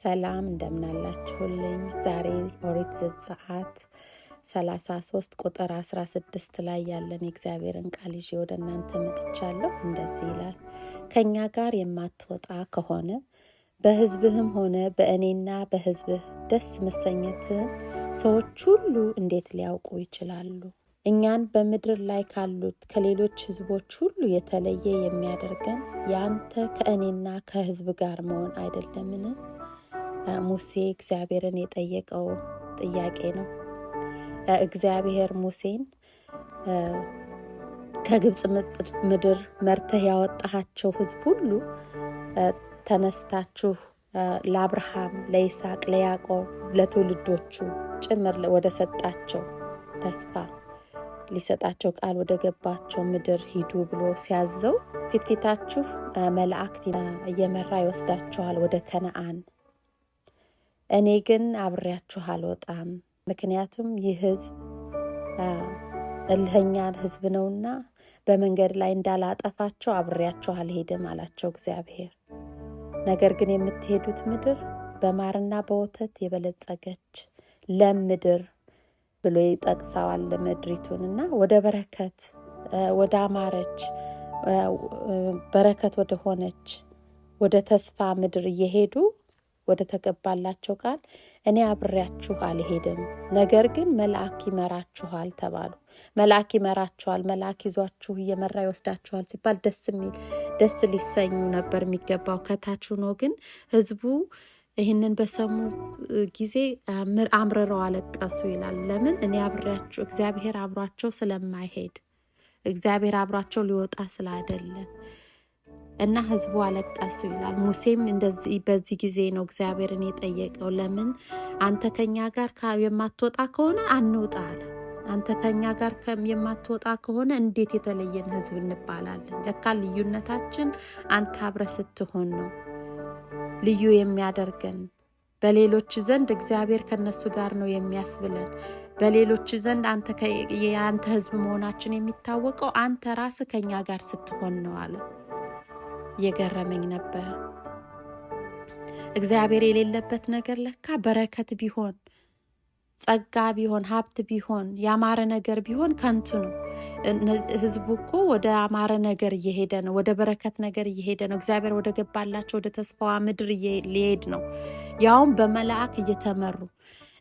ሰላም እንደምናላችሁልኝ። ዛሬ ኦሪት ዘጸአት 33 ቁጥር 16 ላይ ያለን የእግዚአብሔርን ቃል ይዤ ወደ እናንተ መጥቻለሁ። እንደዚህ ይላል፣ ከኛ ጋር የማትወጣ ከሆነ በሕዝብህም ሆነ በእኔና በሕዝብህ ደስ መሰኘትን ሰዎች ሁሉ እንዴት ሊያውቁ ይችላሉ? እኛን በምድር ላይ ካሉት ከሌሎች ሕዝቦች ሁሉ የተለየ የሚያደርገን ያንተ ከእኔና ከሕዝብ ጋር መሆን አይደለምን? ሙሴ እግዚአብሔርን የጠየቀው ጥያቄ ነው። እግዚአብሔር ሙሴን ከግብፅ ምድር መርተህ ያወጣሃቸው ሕዝብ ሁሉ ተነስታችሁ ለአብርሃም፣ ለይስሐቅ፣ ለያዕቆብ ለትውልዶቹ ጭምር ወደ ሰጣቸው ተስፋ ሊሰጣቸው ቃል ወደ ገባቸው ምድር ሂዱ ብሎ ሲያዘው ፊትፊታችሁ መላእክት እየመራ ይወስዳችኋል ወደ ከነአን፣ እኔ ግን አብሬያችሁ አልወጣም፣ ምክንያቱም ይህ ሕዝብ እልኸኛ ሕዝብ ነውና በመንገድ ላይ እንዳላጠፋቸው አብሬያችሁ አልሄድም አላቸው እግዚአብሔር። ነገር ግን የምትሄዱት ምድር በማርና በወተት የበለጸገች ለም ምድር ብሎ ይጠቅሰዋል ምድሪቱንና ወደ በረከት ወደ አማረች በረከት ወደ ሆነች ወደ ተስፋ ምድር እየሄዱ ወደ ተገባላቸው ቃል እኔ አብሬያችሁ አልሄድም፣ ነገር ግን መልአክ ይመራችኋል ተባሉ። መልአክ ይመራችኋል፣ መልአክ ይዟችሁ እየመራ ይወስዳችኋል ሲባል ደስ ሊሰኙ ነበር የሚገባው። ከታች ሆኖ ግን ህዝቡ ይህንን በሰሙ ጊዜ አምርረው አለቀሱ ይላል። ለምን? እኔ አብሬያችሁ እግዚአብሔር አብሯቸው ስለማይሄድ እግዚአብሔር አብሯቸው ሊወጣ ስላይደለ እና ህዝቡ አለቀሱ ይላል። ሙሴም እንደዚህ በዚህ ጊዜ ነው እግዚአብሔርን የጠየቀው። ለምን አንተ ከኛ ጋር የማትወጣ ከሆነ አንውጣ አለ። አንተ ከኛ ጋር የማትወጣ ከሆነ እንዴት የተለየን ህዝብ እንባላለን? ለካ ልዩነታችን አንተ አብረ ስትሆን ነው ልዩ የሚያደርገን። በሌሎች ዘንድ እግዚአብሔር ከነሱ ጋር ነው የሚያስብለን። በሌሎች ዘንድ የአንተ ህዝብ መሆናችን የሚታወቀው አንተ ራስህ ከኛ ጋር ስትሆን ነው አለ። የገረመኝ ነበር። እግዚአብሔር የሌለበት ነገር ለካ በረከት ቢሆን፣ ጸጋ ቢሆን፣ ሀብት ቢሆን፣ ያማረ ነገር ቢሆን ከንቱ ነው። ህዝቡ እኮ ወደ አማረ ነገር እየሄደ ነው፣ ወደ በረከት ነገር እየሄደ ነው። እግዚአብሔር ወደ ገባላቸው ወደ ተስፋዋ ምድር ሊሄድ ነው፣ ያውም በመላእክ እየተመሩ።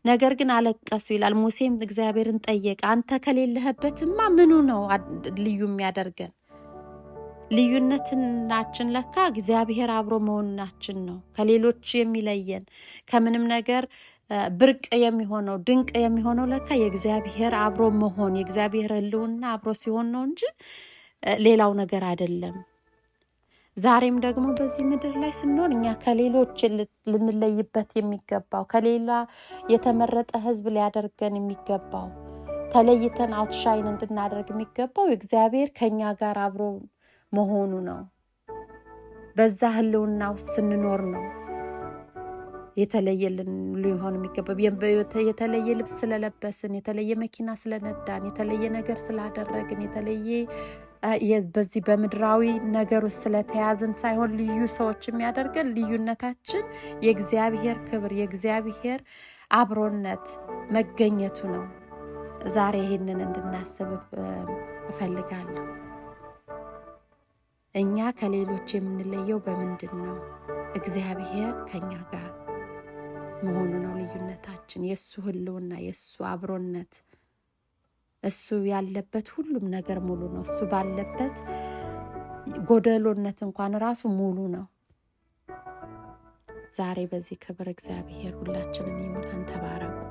ነገር ግን አለቀሱ ይላል። ሙሴም እግዚአብሔርን ጠየቀ፣ አንተ ከሌለህበትማ ምኑ ነው ልዩ የሚያደርገን? ልዩነትናችን ለካ እግዚአብሔር አብሮ መሆናችን ነው ከሌሎች የሚለየን። ከምንም ነገር ብርቅ የሚሆነው ድንቅ የሚሆነው ለካ የእግዚአብሔር አብሮ መሆን፣ የእግዚአብሔር ሕልውና አብሮ ሲሆን ነው እንጂ ሌላው ነገር አይደለም። ዛሬም ደግሞ በዚህ ምድር ላይ ስንኖር እኛ ከሌሎች ልንለይበት የሚገባው፣ ከሌላ የተመረጠ ሕዝብ ሊያደርገን የሚገባው፣ ተለይተን አውትሻይን እንድናደርግ የሚገባው እግዚአብሔር ከኛ ጋር አብሮ መሆኑ ነው። በዛ ሕልውና ውስጥ ስንኖር ነው የተለየ ሊሆን የሚገባው። የተለየ ልብስ ስለለበስን፣ የተለየ መኪና ስለነዳን፣ የተለየ ነገር ስላደረግን፣ የተለየ በዚህ በምድራዊ ነገር ውስጥ ስለተያዝን ሳይሆን ልዩ ሰዎች የሚያደርገን ልዩነታችን የእግዚአብሔር ክብር፣ የእግዚአብሔር አብሮነት መገኘቱ ነው። ዛሬ ይህንን እንድናስብ እፈልጋለሁ። እኛ ከሌሎች የምንለየው በምንድን ነው? እግዚአብሔር ከኛ ጋር መሆኑ ነው ልዩነታችን። የእሱ ሕልውና፣ የእሱ አብሮነት፣ እሱ ያለበት ሁሉም ነገር ሙሉ ነው። እሱ ባለበት ጎደሎነት እንኳን ራሱ ሙሉ ነው። ዛሬ በዚህ ክብር እግዚአብሔር ሁላችንም ይሙላን። ተባረኩ።